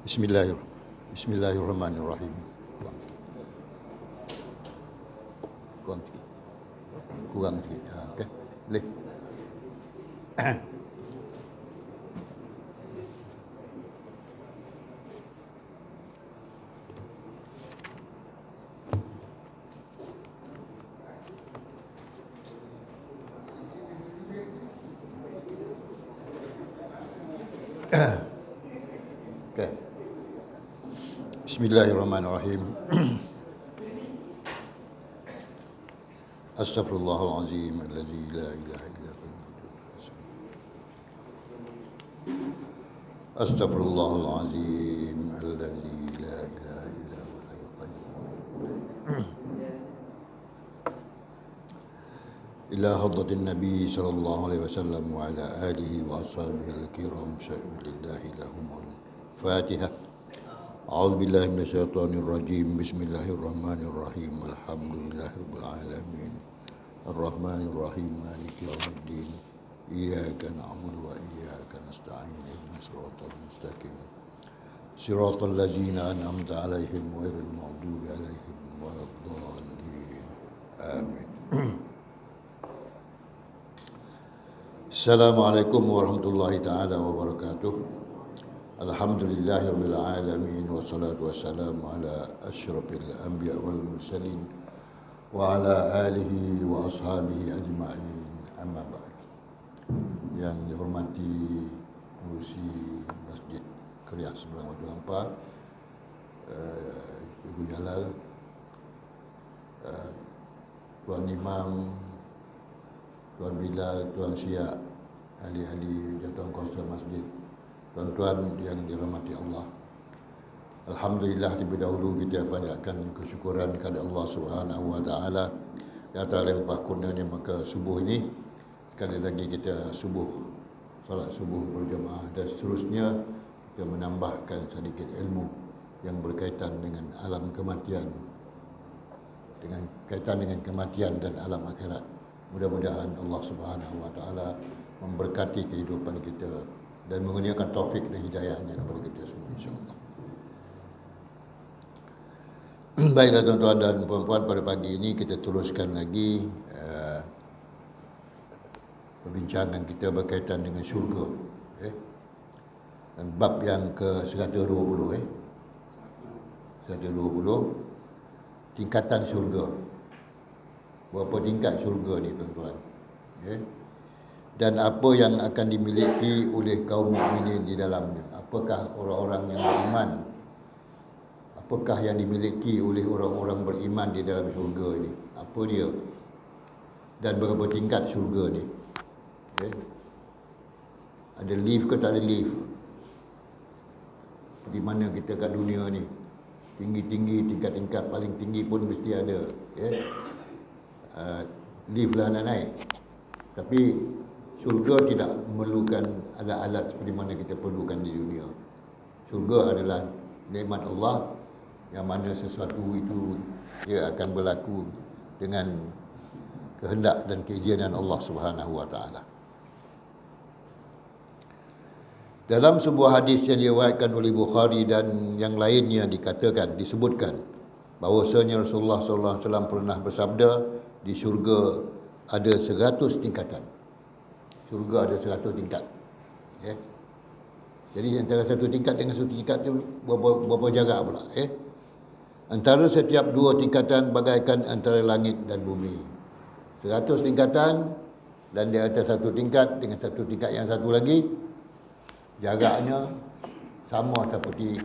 Bismillahirrahmanirrahim. Kurang sikit. Kurang sikit. Okey. Boleh. Okey. Bismillahirrahmanirrahim. Astaghfirullahalazim allazi la ilaha illa huwa. Astaghfirullahalazim allazi la ilaha illa huwa. Ila hadratin Nabi sallallahu alaihi wasallam wa ala alihi wa ashabihi al-kiram syai'ulillahi lahumul Fatihah. A'udzu billahi minasyaitonir rajim. Bismillahirrahmanirrahim. Alhamdulillahirabbil alamin. Arrahmanir rahim. Maliki yaumiddin. Iyyaka na'budu wa iyyaka nasta'in. Ihdinas siratal mustaqim. Siratal ladzina an'amta 'alaihim ghairil maghdubi 'alaihim waladdallin. Amin. Assalamualaikum warahmatullahi taala wabarakatuh. Alhamdulillahirabbil alamin wassalatu wassalamu ala asyrafil anbiya wal mursalin wa ala alihi wa ashabihi ajma'in. Amma ba'd. Yang dihormati pengurusi Masjid Kriah Seberang Batu Ampar, Ibu Jalal, Tuan Imam, Tuan Bilal, Tuan Syiak, ahli-ahli jatuhan kuasa masjid, tuan-tuan yang dirahmati Allah. Alhamdulillah, terlebih dahulu kita panjatkan kesyukuran kepada Allah Subhanahu wa taala yang telah limpah kurnianya. Maka subuh ini sekali lagi kita salat subuh berjemaah, dan seterusnya kita menambahkan sedikit ilmu yang berkaitan dengan alam kematian, dengan kaitan dengan kematian dan alam akhirat. Mudah-mudahan Allah Subhanahu wa taala memberkati kehidupan kita dan mengurniakan taufik dan hidayahnya kepada kita semua, insya-Allah. Baiklah tuan-tuan dan puan-puan, pada pagi ini kita teruskan lagi perbincangan kita berkaitan dengan syurga. Dan bab yang ke-120 120, tingkatan syurga. Berapa tingkat syurga ni tuan-tuan? Dan apa yang akan dimiliki oleh kaum mukminin di dalamnya? Apakah orang-orang yang beriman? Apakah yang dimiliki oleh orang-orang beriman di dalam syurga ini? Apa dia? Dan berapa tingkat syurga ni? Ada lift ke tak ada lift? Di mana kita kat dunia ni? Tinggi-tinggi, tingkat-tingkat paling tinggi pun mesti ada. Lift lah nak naik. Tapi syurga tidak memerlukan alat-alat seperti mana kita perlukan di dunia. Syurga adalah nikmat Allah, yang mana sesuatu itu ia akan berlaku dengan kehendak dan keizinan Allah Subhanahu wa taala. Dalam sebuah hadis yang diriwayatkan oleh Bukhari dan yang lainnya disebutkan bahawasanya Rasulullah sallallahu alaihi wasallam pernah bersabda, di syurga ada 100 tingkatan. Syurga ada 100 tingkat. Jadi antara satu tingkat dengan satu tingkat itu berapa jarak pula? Antara setiap dua tingkatan bagaikan antara langit dan bumi. 100 tingkatan, dan di atas satu tingkat dengan satu tingkat yang satu lagi, jaraknya sama seperti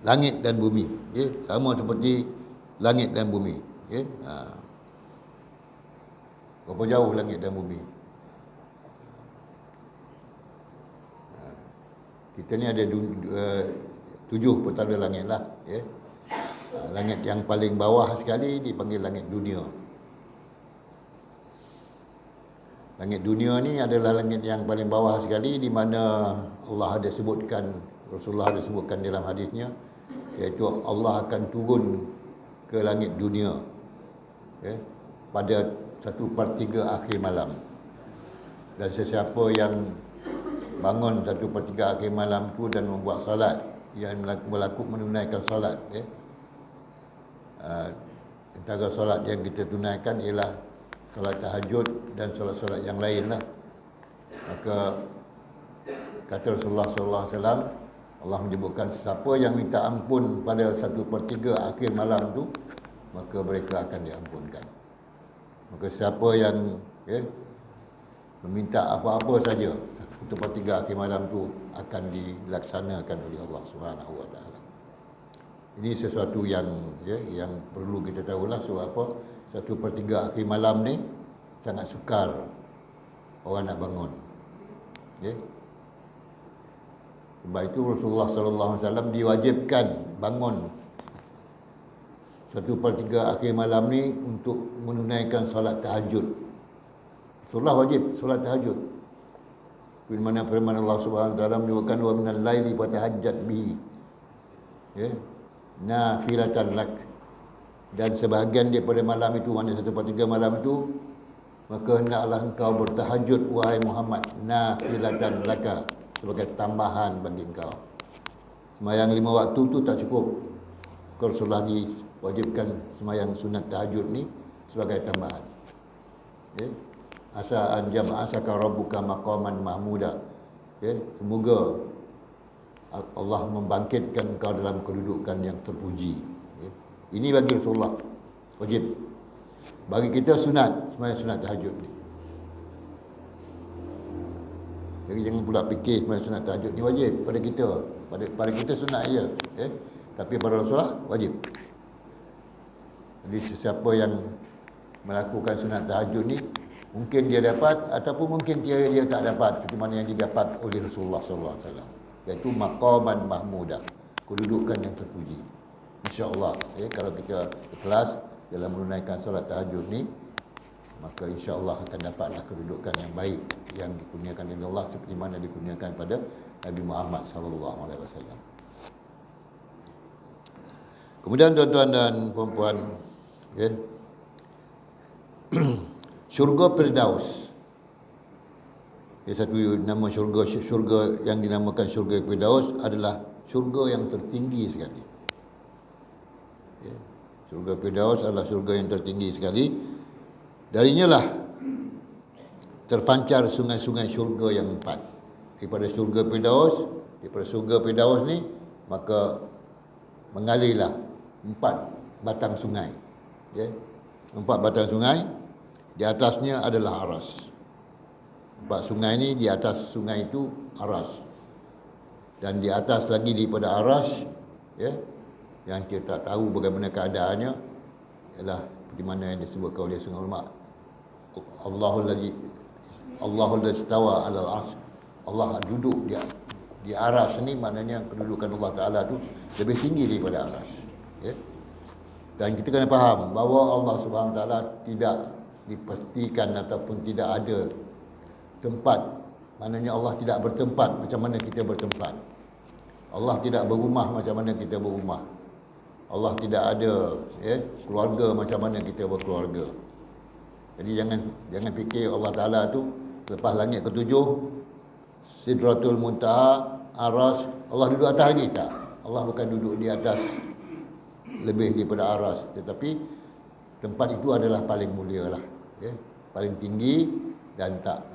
langit dan bumi. Sama seperti langit dan bumi. Berapa jauh langit dan bumi? Kita ni ada 7 petala langit lah. Langit yang paling bawah sekali dipanggil langit dunia. Langit dunia ni adalah langit yang paling bawah sekali, di mana Allah ada sebutkan, Rasulullah ada sebutkan dalam hadisnya, iaitu Allah akan turun ke langit dunia pada 1/3 akhir malam. Dan sesiapa yang bangun 1/3 akhir malam tu dan membuat solat, yang menunaikan solat, antara solat yang kita tunaikan ialah solat tahajud dan solat-solat yang lain lah. Maka kata Rasulullah SAW, Allah menyebutkan siapa yang minta ampun pada 1/3 akhir malam tu, maka mereka akan diampunkan. Maka siapa yang meminta apa-apa saja 1/3 akhir malam tu akan dilaksanakan oleh Allah Subhanahu Wa Taala. Ini sesuatu yang yang perlu kita tahulah. Sebab apa? 1/3 akhir malam ni sangat sukar orang nak bangun. Sebab itu Rasulullah sallallahu alaihi wasallam diwajibkan bangun 1/3 akhir malam ni untuk menunaikan solat tahajud. Rasulullah wajib solat tahajud. Di mana firman Allah Subhanahu wa taala menyebutkan wa minal laili fatahajjat bihi nafilatan lak, dan sebahagian daripada malam itu, mana 1/3 malam itu, maka hendaklah engkau bertahajud wahai Muhammad, nafilatan laka, sebagai tambahan bagi engkau. Sembahyang 5 waktu tu tak cukup. Rasulullah diwajibkan sembahyang sunat tahajud ni sebagai tambahan. Asa an jama'asaka rabbuka maqaman mahmuda. Semoga Allah membangkitkan engkau dalam kedudukan yang terpuji. Ini bagi Rasulullah wajib. Bagi kita sunat, sembahyang sunat tahajud ni. Jadi jangan pula fikir sembahyang sunat tahajud ni wajib pada kita. Pada kita sunat aja, tapi pada Rasulullah wajib. Jadi sesiapa yang melakukan sunat tahajud ni, mungkin dia dapat ataupun mungkin dia tak dapat, seperti mana yang didapat oleh Rasulullah sallallahu alaihi wasallam, iaitu maqaman mahmudah, kedudukan yang terpuji. Insya-Allah, kalau kita ikhlas dalam menunaikan solat tahajud ni, maka insya-Allah akan dapatlah kedudukan yang baik yang dikurniakan oleh Allah seperti mana dikurniakan pada Nabi Muhammad sallallahu alaihi wasallam. Kemudian tuan-tuan dan puan-puan, syurga Firdaus. Satu nama syurga yang dinamakan syurga Firdaus adalah syurga yang tertinggi sekali. Syurga Firdaus adalah syurga yang tertinggi sekali. Darinya lah terpancar sungai-sungai syurga yang 4. Daripada syurga Firdaus ni, maka mengalirlah 4 batang sungai. 4 batang sungai. Di atasnya adalah aras. 4 sungai ni, di atas sungai itu aras. Dan di atas lagi daripada aras, yang kita tak tahu bagaimana keadaannya, ialah seperti mana yang disebutkan oleh setengah ulama, Allahul ladzi istawa 'alal 'arsy. Allah duduk di aras ni, maknanya kedudukan Allah Taala tu lebih tinggi daripada aras. Dan kita kena faham bahawa Allah Subhanahu Wa Taala tidak dipastikan ataupun tidak ada tempat, maknanya Allah tidak bertempat macam mana kita bertempat. Allah tidak berumah macam mana kita berumah. Allah tidak ada keluarga macam mana kita berkeluarga. Jadi jangan fikir Allah Taala tu lepas langit ketujuh, Sidratul Muntaha, Aras, Allah duduk atas lagi. Tak. Allah bukan duduk di atas lebih daripada aras, tetapi tempat itu adalah paling mulia lah, paling tinggi, dan tak,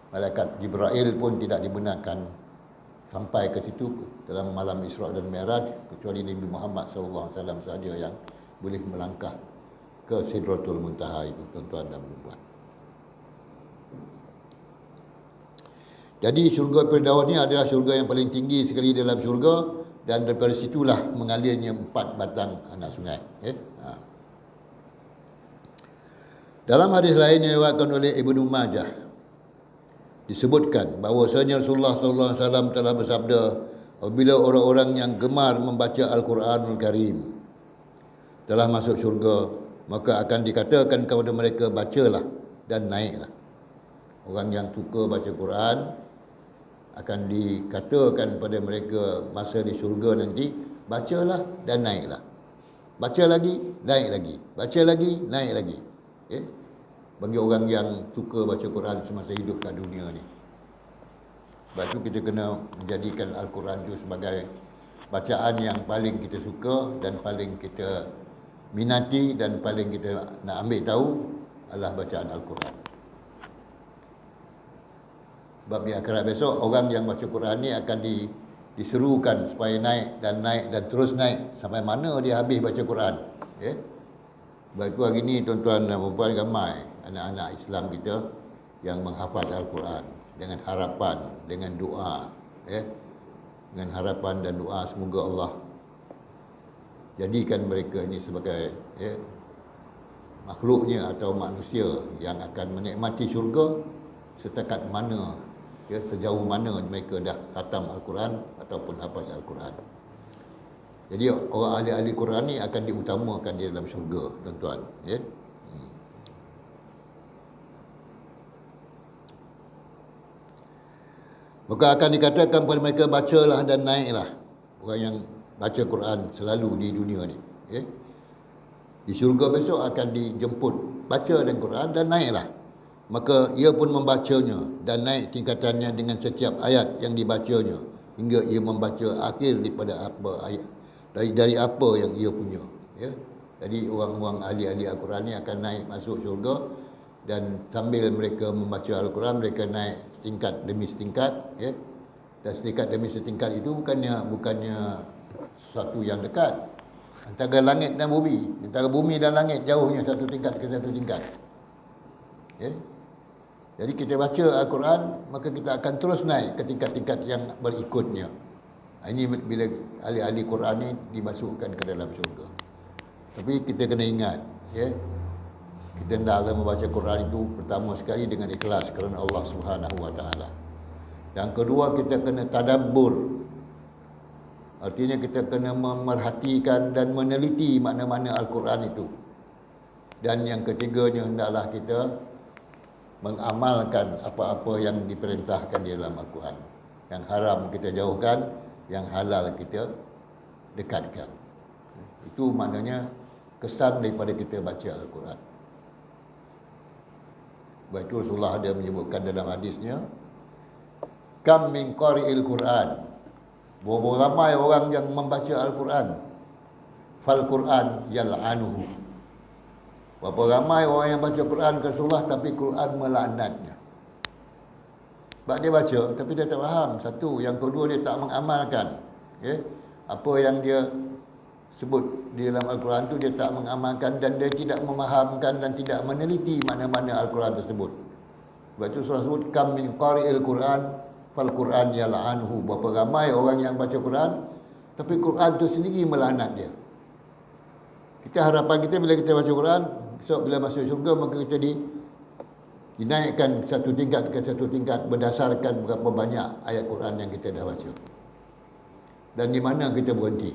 malaikat Jibril pun tidak dibenarkan sampai ke situ dalam malam Isra dan Mi'raj, kecuali Nabi Muhammad sallallahu alaihi wasallam sahaja yang boleh melangkah ke Sidratul Muntaha itu, tuan-tuan dan puan-puan. Jadi syurga Firdaus ni adalah syurga yang paling tinggi sekali dalam syurga, dan daripada situlah mengalirnya 4 batang anak sungai. Dalam hadis lain yang diriwayatkan oleh Ibnu Majah, disebutkan bahawasanya Rasulullah sallallahu alaihi wasallam telah bersabda, apabila orang-orang yang gemar membaca Al-Quranul Karim telah masuk syurga, maka akan dikatakan kepada mereka, bacalah dan naiklah. Orang yang suka baca Quran akan dikatakan pada mereka masa di syurga nanti, bacalah dan naiklah. Baca lagi, naik lagi. Baca lagi, naik lagi. Bagi orang yang suka baca Quran semasa hidup kat dunia ni. Sebab itu kita kena menjadikan Al-Quran itu sebagai bacaan yang paling kita suka dan paling kita minati dan paling kita nak ambil tahu adalah bacaan Al-Quran. Sebab di akhirat besok orang yang baca Quran ni akan diserukan supaya naik dan terus naik sampai mana dia habis baca Quran. Ya. Sebab itu hari ni tuan-tuan dan puan ramai anak-anak Islam kita yang menghafal Al-Quran dengan harapan, dengan doa, ya. Dengan harapan dan doa semoga Allah jadikan mereka ini sebagai makhluknya atau manusia yang akan menikmati syurga setakat mana, sejauh mana mereka dah khatam Al-Quran ataupun hafaz Al-Quran. Jadi orang ahli-ahli Quran ni akan diutamakan di dalam syurga, tuan-tuan, ya. Maka akan dikatakan kepada mereka, bacalah dan naiklah. Orang yang baca Quran selalu di dunia ni, ya. Di syurga besok akan dijemput baca dan Quran dan naiklah. Maka ia pun membacanya dan naik tingkatannya dengan setiap ayat yang dibacanya hingga ia membaca akhir daripada apa ayat dari apa yang ia punya, ya. Jadi orang-orang ahli-ahli Al-Quran ni akan naik masuk syurga dan sambil mereka membaca Al-Quran mereka naik setingkat demi setingkat, ya. Dan setingkat demi setingkat itu bukannya sesuatu yang dekat antara langit dan bumi, antara bumi dan langit jauhnya satu tingkat ke satu tingkat, ya. Jadi kita baca Al-Quran maka kita akan terus naik ke tingkat-tingkat yang berikutnya. Ini bila ahli-ahli Quran ni dimasukkan ke dalam syurga. Tapi kita kena ingat, ya, kita hendaklah membaca Quran itu pertama sekali dengan ikhlas kerana Allah Subhanahu Wa Taala. Yang kedua, kita kena tadabbur. Artinya kita kena memerhatikan dan meneliti makna-makna Al-Quran itu. Dan yang ketiganya, hendaklah kita mengamalkan apa-apa yang diperintahkan di dalam Al-Quran. Yang haram kita jauhkan, yang halal kita dekatkan. Itu maknanya kesan daripada kita baca Al-Quran. Sebab itu Rasulullah ada menyebutkan dalam hadisnya, kam min qari'il Quran, berapa ramai orang yang membaca Al-Quran, fal Quran yal'anuhu, berapa ramai orang yang baca Quran ke Rasulullah tapi Quran melaknatnya. Sebab dia baca tapi dia tak faham, satu. Yang kedua, dia tak mengamalkan, ya. Apa yang dia sebut di dalam Al-Quran tu dia tak mengamalkan dan dia tidak memahamkan dan tidak meneliti mana-mana Al-Quran tersebut. Sebab itu surah sebut kam min qari'il Quran fal Quran yal'anhu, berapa ramai orang yang baca Quran tapi Quran tu sendiri melaknat dia. Kita harapan kita bila kita baca Quran, besok bila masuk syurga maka kita dinaikkan satu tingkat ke satu tingkat berdasarkan berapa banyak ayat Quran yang kita dah baca dan di mana kita berhenti,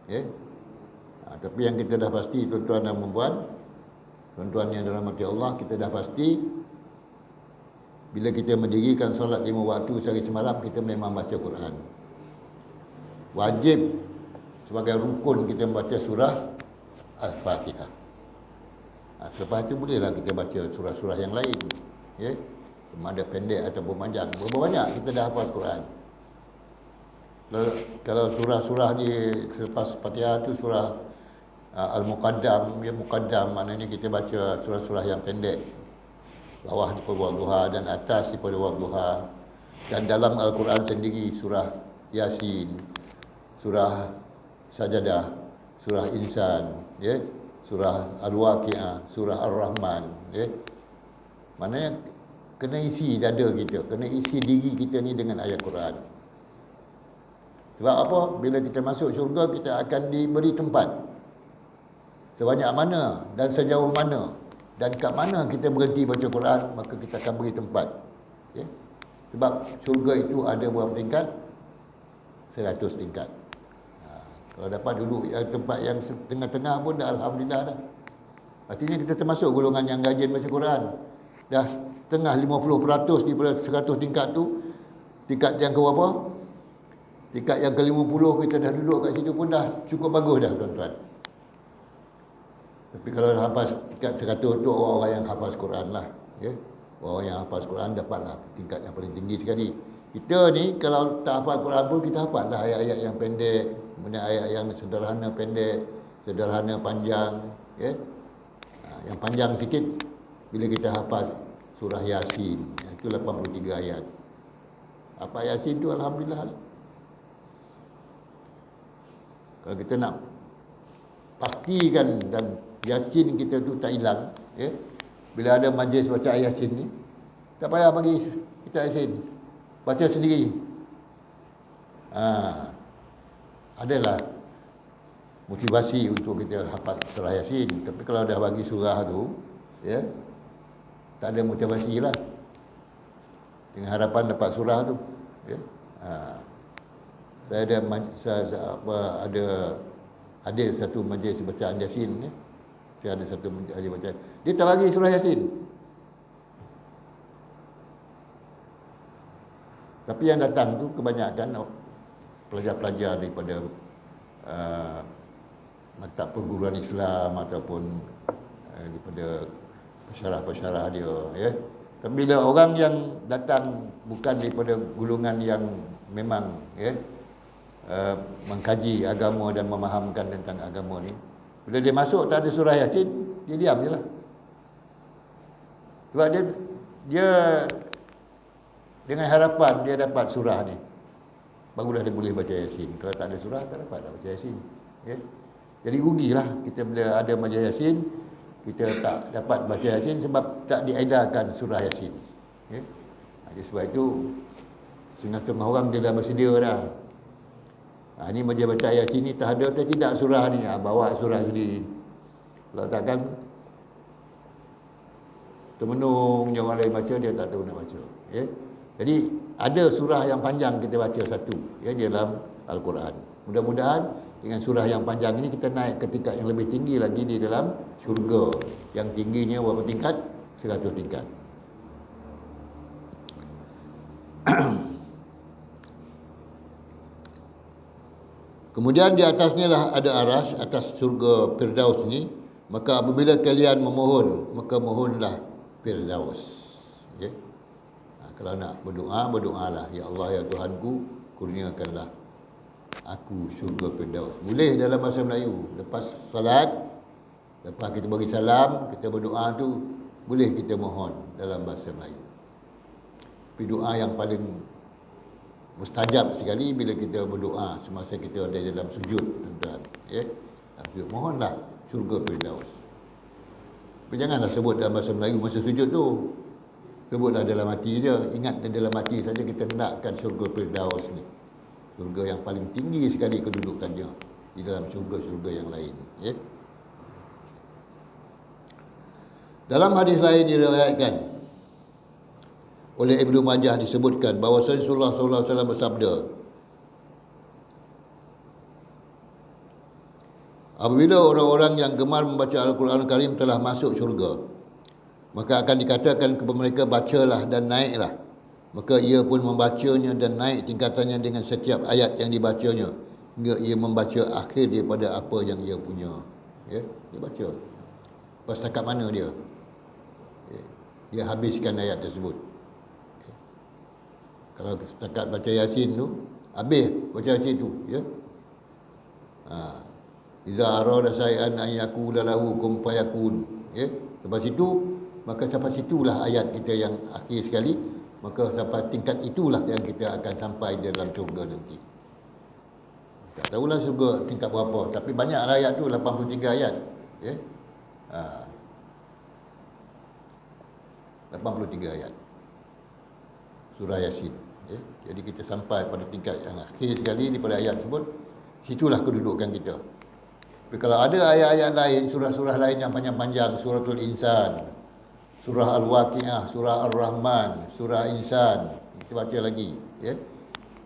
ya. Tapi yang kita dah pasti, tuan-tuan dan puan-puan, tuan-tuan yang dirahmati Allah, kita dah pasti bila kita mendirikan solat 5 waktu sehari semalam, kita memang baca Quran. Wajib sebagai rukun kita membaca surah Al-Fatihah. Selepas itu bolehlah kita baca surah-surah yang lain, ya. Sama ada pendek ataupun panjang. Berapa banyak kita dah hafal Quran. Kalau surah-surah di selepas Fatihah itu surah Al-Muqaddam, ya, Muqaddam maknanya kita baca surah-surah yang pendek, bawah daripada Wadduha dan atas daripada Wadduha. Dan dalam Al-Quran sendiri surah Yasin, surah Sajadah, surah Insan, ya, surah Al-Waqi'ah, surah Ar-Rahman, ya. Maknanya kena isi dada kita, kena isi diri kita ni dengan ayat Quran. Sebab apa? Bila kita masuk syurga, kita akan diberi tempat. Sebanyak mana dan sejauh mana dan kat mana kita berhenti baca Quran, maka kita akan beri tempat, ya. Sebab syurga itu ada berapa tingkat? 100 tingkat. Kalau dapat duduk tempat yang tengah-tengah pun dah alhamdulillah dah. Artinya kita termasuk golongan yang rajin baca Quran. Dah setengah 50% daripada 100 tingkat tu. Tingkat yang ke berapa? Tingkat yang ke-50 kita dah duduk kat situ pun dah cukup bagus dah, tuan-tuan. Tapi kalau hafaz tingkat 100 tu orang-orang yang hafaz Quran lah, ya. Orang yang hafal Quran dapatlah tingkat yang paling tinggi sekali. Kita ni kalau tak hafal Quran pun kita hafal dah ayat-ayat yang pendek, kemudian ayat yang sederhana pendek, sederhana panjang, ya. Yang panjang sikit bila kita hafal surah Yasin, itu 83 ayat. Apa Yasin tu alhamdulillah lah. Kalau kita nak pastikan dan Yasin kita tu tak hilang, ya. Bila ada majlis baca Yasin ni, tak payah bagi kita Yasin, baca sendiri. Adalah motivasi untuk kita hafal surah Yasin. Tapi kalau dah bagi surah tu, ya, tak ada motivasi lah, dengan harapan dapat surah tu, ya. Saya ada satu majlis bacaan Yasin ni. Saya ada satu majlis bacaan, dia tak bagi surah Yasin. Tapi yang datang tu kebanyakan pelajar-pelajar daripada maktab perguruan Islam ataupun daripada pesyarah-pesyarah dia, ya. Tapi bila orang yang datang bukan daripada golongan yang memang, ya, mengkaji agama dan memahamkan tentang agama ni, bila dia masuk tak ada surah Yasin, dia diam je lah. Sebab dia dengan harapan dia dapat surah ni, barulah dia boleh baca Yasin. Kalau tak ada surah, tak dapat baca Yasin, ya. Jadi rugilah kita bila ada majlis Yasin, kita tak dapat baca Yasin sebab tak diedarkan surah Yasin, ya. Jadi sebab itu setengah-setengah orang dia dah bersedia dah. Ini majlis baca Yasin ni tak ada atau tidak surah ni, bawa surah sendiri. Kalau takkan termenung je orang lain baca, dia tak tahu nak baca, ya. Jadi ada surah yang panjang kita baca satu, ya, di dalam Al-Quran. Mudah-mudahan dengan surah yang panjang ini kita naik ke tingkat yang lebih tinggi lagi di dalam syurga, yang tingginya berapa tingkat? 100 tingkat. Kemudian di atasnya lah ada aras, atas surga Firdaus ni. Maka apabila kalian memohon, maka mohonlah Firdaus, ya. Kalau nak berdoa, berdoalah, ya Allah, ya Tuhanku, kurniakanlah aku syurga Firdaus. Boleh dalam bahasa Melayu. Lepas salat, lepas kita bagi salam, kita berdoa tu, boleh kita mohon dalam bahasa Melayu. Tapi doa yang paling mustajab sekali bila kita berdoa semasa kita ada dalam sujud, tuan-tuan, ya. Sujud, mohonlah syurga Firdaus. Tapi janganlah sebut dalam bahasa Melayu masa sujud tu. Sebutlah dalam hati je. Ingat dalam hati saja kita hendakkan syurga Firdaus ni. Syurga yang paling tinggi sekali kedudukannya di dalam syurga-syurga yang lain, ya. Dalam hadis lain diriwayatkan oleh Ibnu Majah disebutkan bahawa Rasulullah sallallahu alaihi wasallam bersabda, apabila orang-orang yang gemar membaca Al-Quran Karim telah masuk syurga, maka akan dikatakan kepada mereka, bacalah dan naiklah. Maka ia pun membacanya dan naik tingkatannya dengan setiap ayat yang dibacanya, hingga ia membaca akhir daripada apa yang ia punya, ya. Dia baca lepas setakat mana dia, ya, dia habiskan ayat tersebut, ya. Kalau setakat baca Yasin tu, habis baca Yasin tu, ya. Iza arada syai'an an yaqula lahu kun fayakun, ya. Lepas itu, maka sampai situlah ayat kita yang akhir sekali. Maka sampai tingkat itulah yang kita akan sampai dalam syurga nanti. Tak tahulah syurga tingkat berapa, tapi banyaklah ayat tu, 83 ayat, ya. 83 ayat surah Yasin, ya. Jadi kita sampai pada tingkat yang akhir sekali daripada ayat tersebut, situlah kedudukan kita. Tapi kalau ada ayat-ayat lain, surah-surah lain yang panjang-panjang, suratul Insan, surah Al-Waqiah, surah Ar-Rahman, surah Insan, kita baca lagi, ya.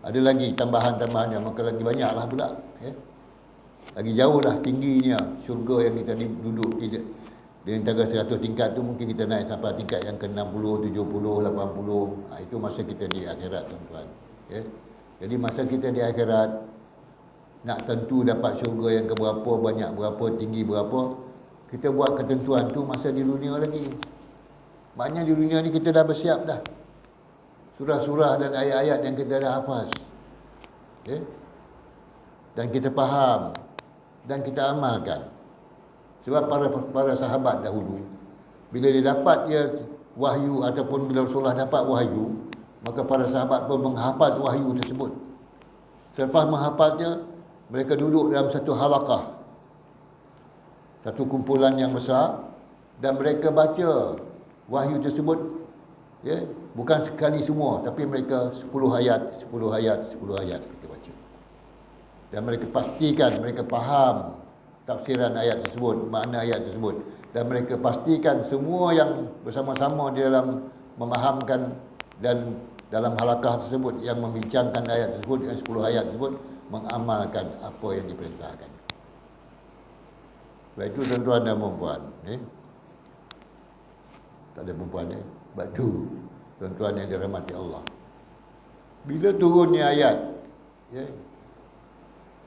Ada lagi tambahan-tambahannya, maka lagi banyaklah pula, ya. Lagi jauhlah tingginya syurga yang kita duduk di antara 100 tingkat tu, mungkin kita naik sampai tingkat yang ke-60, 70, 80. Itu masa kita di akhirat, tuan-tuan, ya. Jadi masa kita di akhirat nak tentu dapat syurga yang keberapa, banyak berapa, tinggi berapa, kita buat ketentuan tu masa di dunia lagi. Maknanya di dunia ni kita dah bersiap dah. Surah-surah dan ayat-ayat yang kita dah hafaz. Okay? Dan kita faham dan kita amalkan. Sebab para sahabat dahulu, bila dia dapat wahyu ataupun bila Rasulullah dapat wahyu, maka para sahabat pun menghafaz wahyu tersebut. Selepas menghafaznya, mereka duduk dalam satu halaqah, satu kumpulan yang besar, dan mereka baca wahyu tersebut, ya, bukan sekali semua, tapi mereka 10 ayat, 10 ayat, 10 ayat mereka baca. Dan mereka pastikan mereka faham tafsiran ayat tersebut, makna ayat tersebut, dan mereka pastikan semua yang bersama-sama di dalam memahamkan dan dalam halaqah tersebut yang membincangkan ayat tersebut dengan 10 ayat tersebut mengamalkan apa yang diperintahkan. Sebab itu tuan-tuan dan puan-puan, tak ada perempuan sebab tu tuan-tuan yang dirahmati Allah, bila turunnya ayat,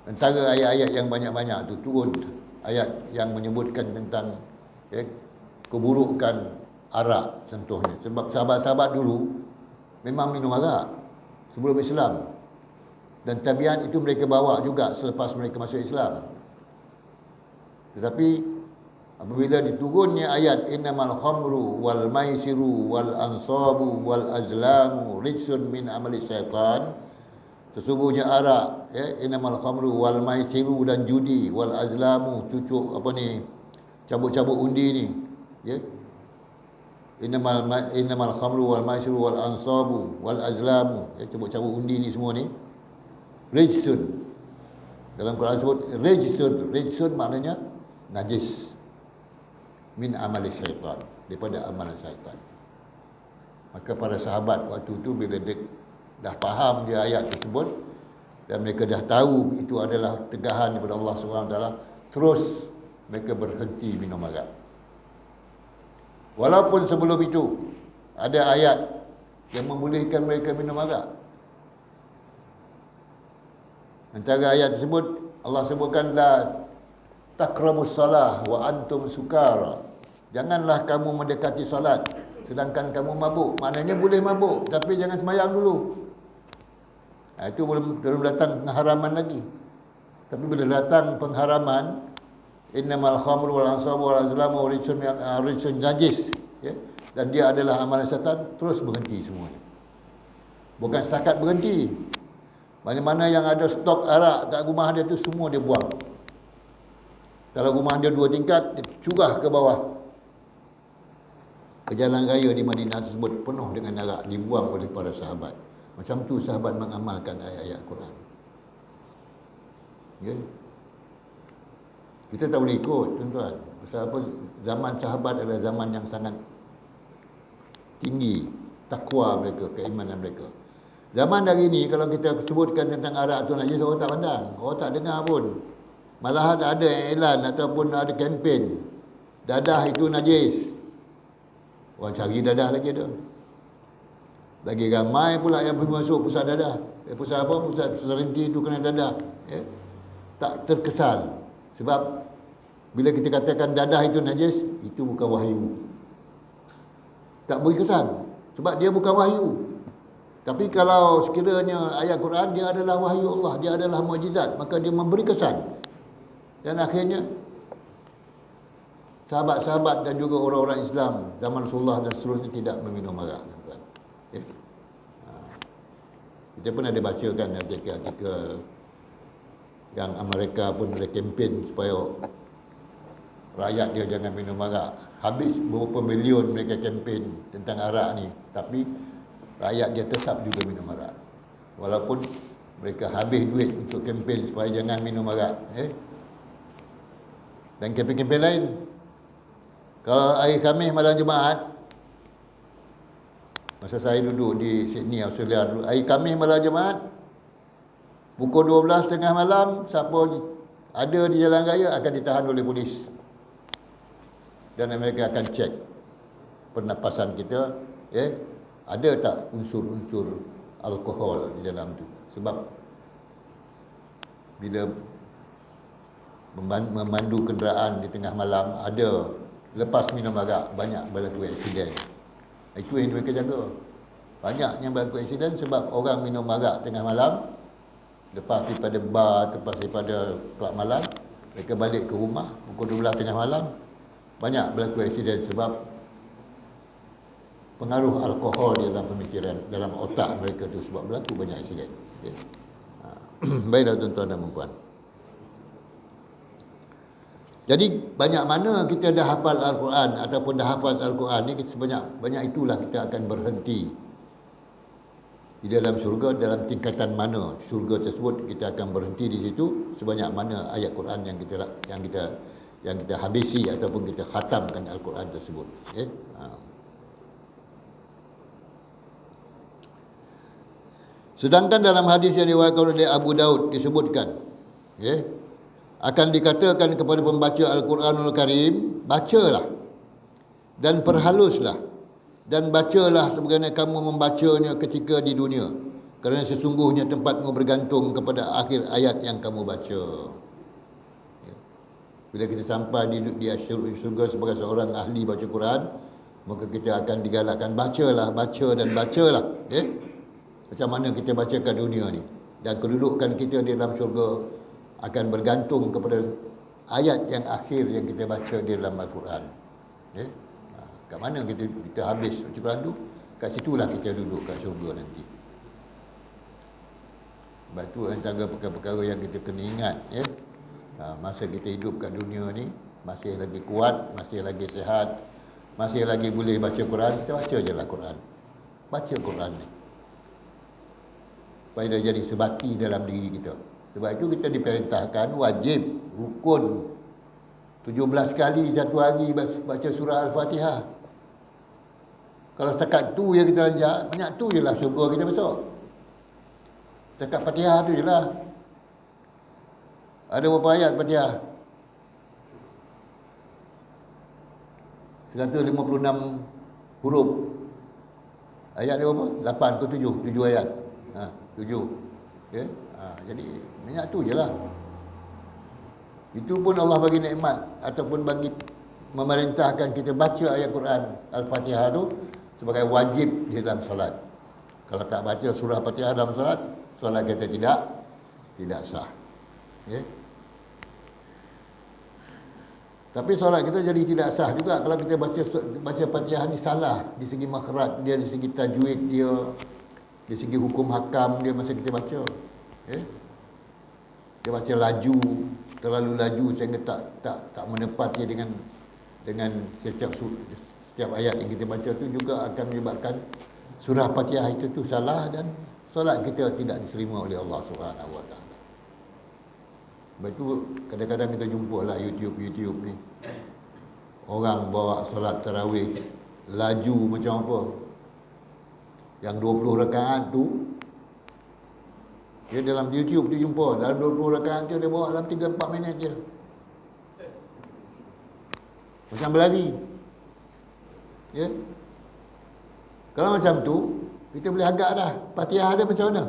antara ayat-ayat yang banyak-banyak tu turun ayat yang menyebutkan tentang keburukan arak contohnya. Sebab sahabat-sahabat dulu memang minum arak sebelum Islam, dan tabiat itu mereka bawa juga selepas mereka masuk Islam. Tetapi apabila diturunnya ayat innamal khamru wal maisiru wal ansabu wal azlamu rijsun min amali syaitan, sesungguhnya arak, innamal khamru wal maisiru, dan judi, wal azlamu, cucuk cabut-cabut undi ni, innamal khamru wal maisiru wal ansabu wal azlamu, cabut-cabut undi ni semua ni rijsun. Dalam Quran sebut rijsun maknanya najis, min amali syaitan, daripada amalan syaitan. Maka para sahabat waktu tu bila dah faham dia ayat tersebut dan mereka dah tahu itu adalah tegahan daripada Allah SWT, terus mereka berhenti minum arak. Walaupun sebelum itu ada ayat yang membolehkan mereka minum arak. Antara ayat tersebut Allah sebutkan la taqrabus salah wa antum sukara. Janganlah kamu mendekati salat sedangkan kamu mabuk. Maknanya boleh mabuk tapi jangan sembahyang dulu. Itu belum datang pengharaman lagi. Tapi bila datang pengharaman, innamal khamru wal ansabu wal azlamu rijsun najis, dan dia adalah amalan syaitan, terus berhenti semuanya. Bukan setakat berhenti, mana-mana yang ada stok arak kat rumah dia tu semua dia buang. Kalau rumah dia 2 tingkat, dia curah ke bawah. Ke jalan raya di Madinah tersebut penuh dengan arak dibuang oleh para sahabat. Macam tu sahabat mengamalkan ayat-ayat Quran. Kita tak boleh ikut, tuan-tuan. Sebab apa? Zaman sahabat adalah zaman yang sangat tinggi takwa mereka, keimanan mereka. Zaman hari ini kalau kita sebutkan tentang arak tu najis, orang tak pandang, orang tak dengar pun. Malahan ada iklan ataupun ada kempen dadah itu najis. Orang cari dadah lagi ada. Lagi ramai pula yang pergi masuk pusat dadah. Pusat apa? Pusat serenti itu kena dadah. Tak terkesan. Sebab bila kita katakan dadah itu najis, itu bukan wahyu. Tak beri kesan. Sebab dia bukan wahyu. Tapi kalau sekiranya ayat Quran, dia adalah wahyu Allah, dia adalah mukjizat, maka dia memberi kesan. Dan akhirnya sahabat-sahabat dan juga orang-orang Islam zaman Rasulullah dan seterusnya tidak meminum arak. Kita pun ada bacakan artikel-artikel yang Amerika pun ada kempen supaya rakyat dia jangan minum arak. Habis berapa bilion mereka kempen tentang arak ni, tapi rakyat dia tetap juga minum arak. Walaupun mereka habis duit untuk kempen supaya jangan minum arak. Dan kempen-kempen lain, kalau hari Khamis malam Jumaat, masa saya duduk di Sydney, Australia dulu, hari Khamis malam Jumaat pukul 12.30 malam, siapa ada di jalan raya akan ditahan oleh polis. Dan mereka akan cek pernafasan kita, ada tak unsur-unsur alkohol di dalam tu. Sebab bila memandu kenderaan di tengah malam, ada lepas minum arak banyak berlaku aksiden. Itu yang mereka jaga. Banyak yang berlaku aksiden sebab orang minum arak tengah malam, lepas daripada bar, lepas daripada kelab malam, mereka balik ke rumah pukul 12 tengah malam. Banyak berlaku aksiden sebab pengaruh alkohol di dalam pemikiran, dalam otak mereka tu, sebab berlaku banyak aksiden. Okay. Baiklah tuan-tuan dan puan-puan. Jadi banyak mana kita dah hafal Al-Quran ataupun dah hafal Al-Quran ni, banyak itulah kita akan berhenti di dalam syurga. Dalam tingkatan mana syurga tersebut, kita akan berhenti di situ sebanyak mana ayat Quran yang kita habisi ataupun kita khatamkan Al-Quran tersebut. Okay? Sedangkan dalam hadis yang diriwayatkan oleh Abu Daud disebutkan, akan dikatakan kepada pembaca Al-Quranul Karim, bacalah dan perhaluslah dan bacalah sebagaimana kamu membacanya ketika di dunia, kerana sesungguhnya tempatmu bergantung kepada akhir ayat yang kamu baca. Bila kita sampai di syurga sebagai seorang ahli baca Quran, maka kita akan digalakkan, bacalah, baca dan bacalah. Macam mana kita baca kat dunia ni, dan kedudukan kita di dalam syurga akan bergantung kepada ayat yang akhir yang kita baca di dalam Al-Quran. Kat mana kita habis baca Quran tu, kat situlah kita duduk kat syurga nanti. Sebab tu antara perkara-perkara yang kita kena ingat, masa kita hidup kat dunia ni, masih lagi kuat, masih lagi sihat, masih lagi boleh baca Quran, kita baca je lah Quran. Baca Quran ni, supaya dia jadi sebati dalam diri kita. Sebab itu kita diperintahkan, wajib, rukun 17 kali satu hari baca surah Al-Fatihah. Kalau setakat tu yang kita lanjak, banyak tu je lah syurga kita besok. Setakat Fatihah tu je lah. Ada berapa ayat Fatihah? 156 huruf. Ayat dia berapa? 8 ke 7? 7 ayat. 7. Okay? Jadi banyak tu je lah. Itu pun Allah bagi nikmat ataupun bagi memerintahkan kita baca ayat Quran Al-Fatihah tu sebagai wajib di dalam solat. Kalau tak baca surah Fatihah dalam solat, solat kita tidak sah. Okay? Tapi solat kita jadi tidak sah juga kalau kita baca Fatihah ni salah di segi makhraj dia, di segi tajwid dia, di segi hukum hakam dia masa kita baca. Dia baca laju, terlalu laju sehingga tak menepati dengan setiap ayat yang kita baca tu, juga akan menyebabkan surah Fatihah itu tu salah dan solat kita tidak diterima oleh Allah Subhanahu Wa Taala. Sebab itu kadang-kadang kita jumpalah YouTube ni, orang bawa solat tarawih laju macam apa. Yang 20 rakaat tu, dia dalam YouTube dia jumpa, dalam 20 rakaat tu dia bawa dalam 3-4 minit je. Macam berlari. Kalau macam tu, kita boleh agak dah. Fatihah dia macam mana?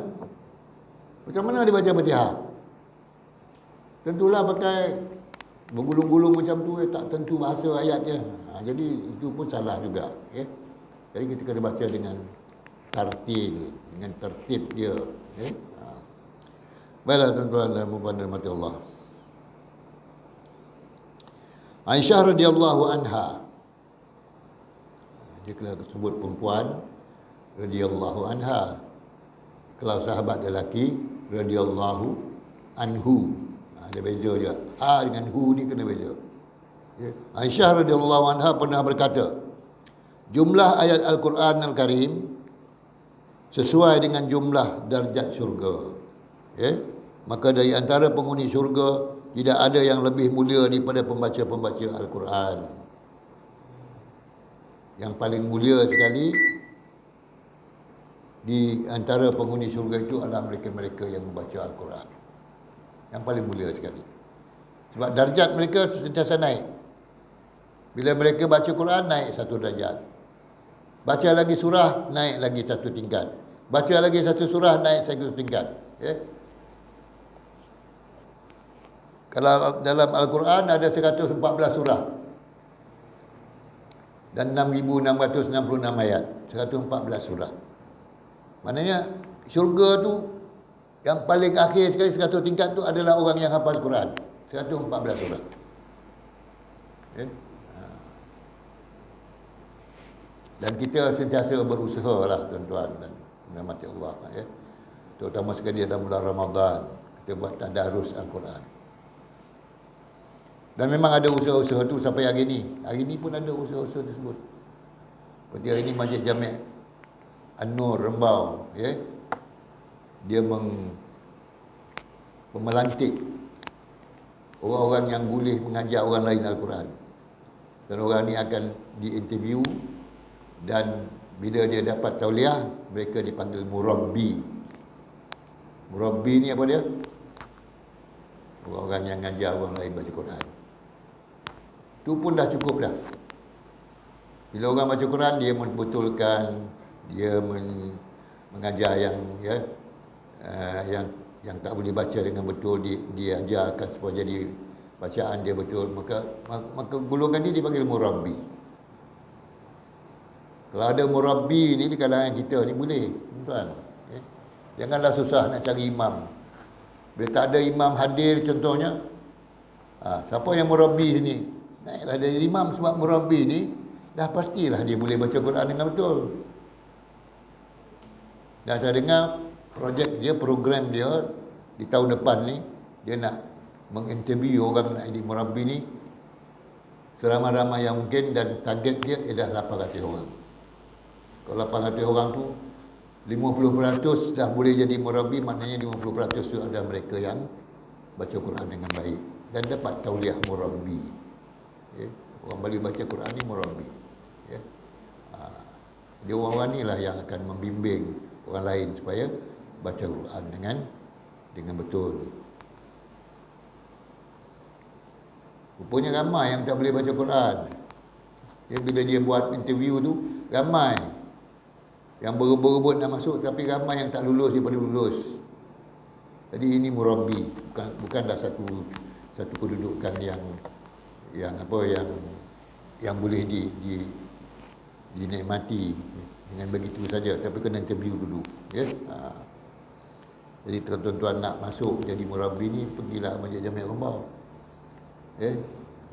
Macam mana dia baca Fatihah? Tentulah pakai bergulung-gulung macam tu, tak tentu bahasa ayat dia. Jadi itu pun salah juga. Jadi kita kena baca dengan tartil, dengan tertib dia. Baiklah tuan-tuan dan puan-puan dirahmati Allah. Aisyah radhiyallahu anha, dia kena sebut perempuan radhiyallahu anha. Kalau sahabat lelaki radhiyallahu anhu, ada beza dia. Ha dengan hu ni kena beza. Aisyah radhiyallahu anha pernah berkata, jumlah ayat Al-Quran Al-Karim sesuai dengan jumlah darjat syurga. Maka dari antara penghuni syurga tidak ada yang lebih mulia daripada pembaca-pembaca Al-Quran. Yang paling mulia sekali di antara penghuni syurga itu adalah mereka-mereka yang membaca Al-Quran. Yang paling mulia sekali. Sebab darjat mereka sentiasa naik. Bila mereka baca Quran, naik satu darjat. Baca lagi surah, naik lagi satu tingkat. Baca lagi satu surah, naik satu tingkat. Kalau dalam Al-Quran ada 114 surah. dan 6,666 ayat, 114 surah. Maknanya syurga tu yang paling akhir sekali 100 tingkat tu adalah orang yang hafal Quran. 114 surah. Okay? Dan kita sentiasa berusaha lah tuan-tuan dan rahmati Allah. Ya? Terutama sekali dalam bulan Ramadan, kita buat tadarus Al-Quran. Dan memang ada usaha-usaha tu sampai hari ni. Hari ni pun ada usaha-usaha tersebut. Seperti hari ni Masjid Jami' An-Nur Rembau, ya. Dia memelantik orang-orang yang boleh mengajar orang lain Al-Quran. Dan orang ni akan diinterview, dan bila dia dapat tauliah, mereka dipanggil murabbi. Murabbi ni apa dia? Orang-orang yang mengajar orang lain baca Quran. Itu pun dah cukup dah. Bila orang baca Quran, dia membetulkan, dia mengajar yang yang tak boleh baca dengan betul, dia ajarkan supaya jadi bacaan dia betul, maka golongan ni dipanggil murabbi. Kalau ada murabbi ni di kalangan kita ni boleh, tuan. Janganlah susah nak cari imam. Bila tak ada imam hadir contohnya, siapa yang murabbi sini? Naiklah dari imam, sebab murabbi ni dah pastilah dia boleh baca Quran dengan betul. Dan saya dengar program dia di tahun depan ni, dia nak menginterview orang nak jadi murabbi ni seramai-ramai yang mungkin, dan target dia ialah 800 orang. Kalau 800 orang tu 50% dah boleh jadi murabbi, maknanya 50% tu ada mereka yang baca Quran dengan baik dan dapat tauliah murabbi. Ya? Orang boleh baca Quran ni murabbi. Ya? Dia orang ni lah yang akan membimbing orang lain supaya baca Quran dengan betul. Rupanya ramai yang tak boleh baca Quran. Ya, bila dia buat interview tu, ramai yang berebut-rebut nak masuk, tapi ramai yang tak lulus daripada lulus. Jadi ini murabbi, bukanlah satu kedudukan yang boleh dinikmati dengan begitu saja, tapi kena interview dulu, ya. Jadi tuan-tuan nak masuk jadi murabbi ni, pergilah Masjid Jami' Rembau. Ya.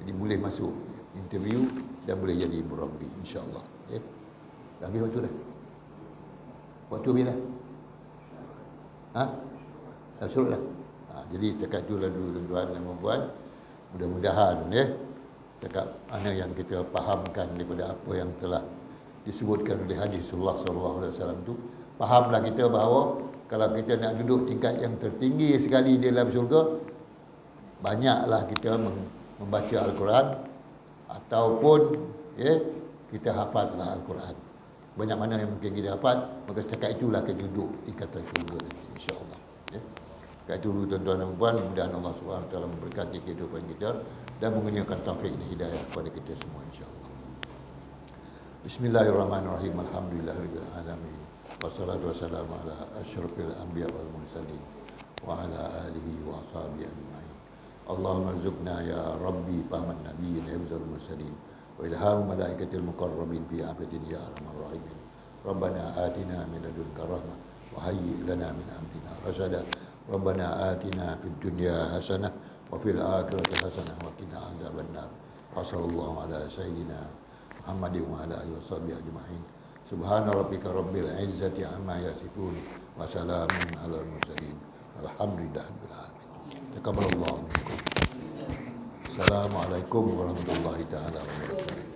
Jadi boleh masuk interview dan boleh jadi murabbi, insya-Allah, ya. Dah habis waktu dah. Waktu habis dah. Dah suruh dah. Jadi cakap itulah dulu tuan-tuan dan puan-puan. Mudah-mudahan, ya, cakap mana yang kita fahamkan daripada apa yang telah disebutkan oleh hadis Rasulullah sallallahu alaihi wasallam tu, fahamlah kita bahawa kalau kita nak duduk tingkat yang tertinggi sekali di dalam syurga, banyaklah kita membaca Al-Quran, ataupun, ya, kita hafazlah Al-Quran. Banyak mana yang mungkin kita hafaz, maka cakap itulah kita duduk tingkatan syurga nanti, insya-Allah, ya. Cakap itu dulu tuan-tuan dan puan, mudah-mudahan Allah Subhanahu wa taala memberkati kehidupan kita dan mengurniakan taufik dan hidayah kepada kita semua, insya-Allah. Bismillahirrahmanirrahim. Alhamdulillahirabbil alamin. Wassalatu wassalamu ala asyrafil anbiya wal mursalin wa ala alihi wa ashabihi ajma'in. Allahumma rzuqna ya rabbi fahman nabiyyin hifzal mursalin wa ilham malaikatil muqarrabin fi abadin ya arhamar rahimin. Rabbana atina min ladunka rahmah wa hayyi lana min amrina rashada. Rabbana atina fid dunya hasanah wa fil akhirati hasanah wa qina azabannar. Wassallallahu ala sayyidina Muhammadin wa ala alihi washabihi ajma'in. Subhana rabbika rabbil izzati amma yasifun wa salamun alal mursalin. Alhamdulillahirabbil alamin. Taqabbalallahu minkum. Assalamualaikum warahmatullahi taala wabarakatuh.